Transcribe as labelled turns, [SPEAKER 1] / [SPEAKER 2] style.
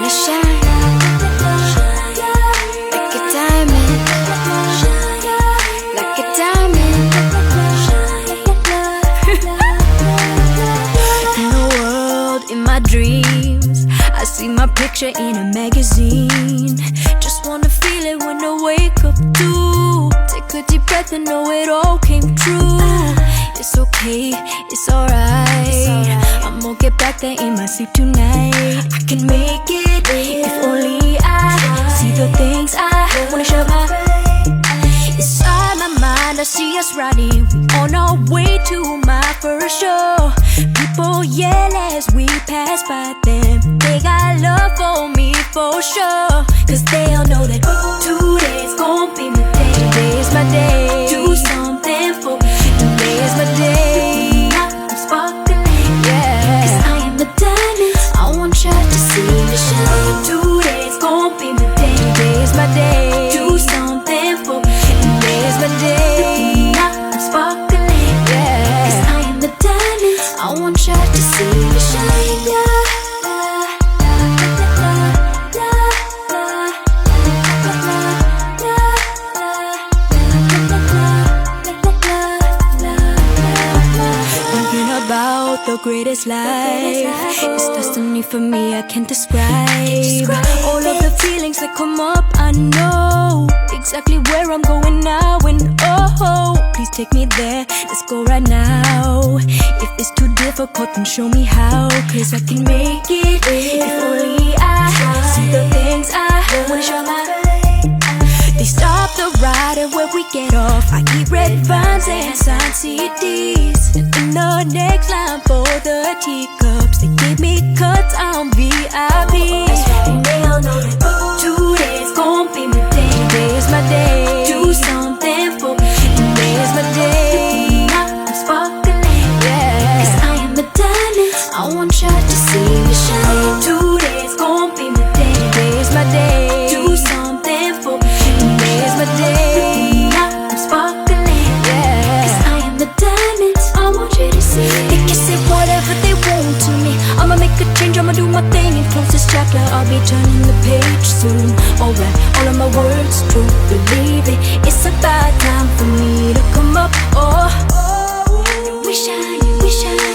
[SPEAKER 1] wanna shine like a diamond, like a diamond. In the world, in my dreams, I see my picture in a magazine. Just wanna feel it when I wake up too. Take a deep breath and know it all came true. It's okay, it's alright. I'ma get back there in my sleep tonight. I can make it if only I see the things I wanna show my. It's on my mind, I see us riding. We on our way to my first show. People yell as we pass by them. They got love for me for sure. Cause they all know that today's gon' be my day. Today's my day. Do something for me. Today's my day. I'm sparkling, yeah. Cause I am the diamond. I want you to see me shine. Today's gon' be my day. Today's my day. Do something for me. Today's my day. I'm sparkling, yeah. Cause I am the diamond. I want you to see me shine, yeah. The greatest life, it's destiny for me, I can't describe. All of the feelings that come up, I know exactly where I'm going now. And oh, please take me there, let's go right now. If it's too difficult, then show me how. Cause I can make it if only I see the things I wanna show my. They stop the ride and where we get off, I eat red vines and sign CDs. And in the next line for the teacups, they give me cuts on VIP. And they all know that today's gon' be my day. Today's my day. Do something for me. Today's my day. I'm sparkling, yeah. Cause I am the diamond. I want you to see me shine. Today's gon' be my day. Today's my day. Do something for me. Today's my day. I'm sparkling, yeah. Cause I am the diamond. I want you to see. They can say whatever they want to me. I'ma make a change, I'ma do my thing. And close this chapter, I'll be turning the page soon. Alright, all of my words true, believe it. It's about time for me to come up. Oh, we shine, we shine.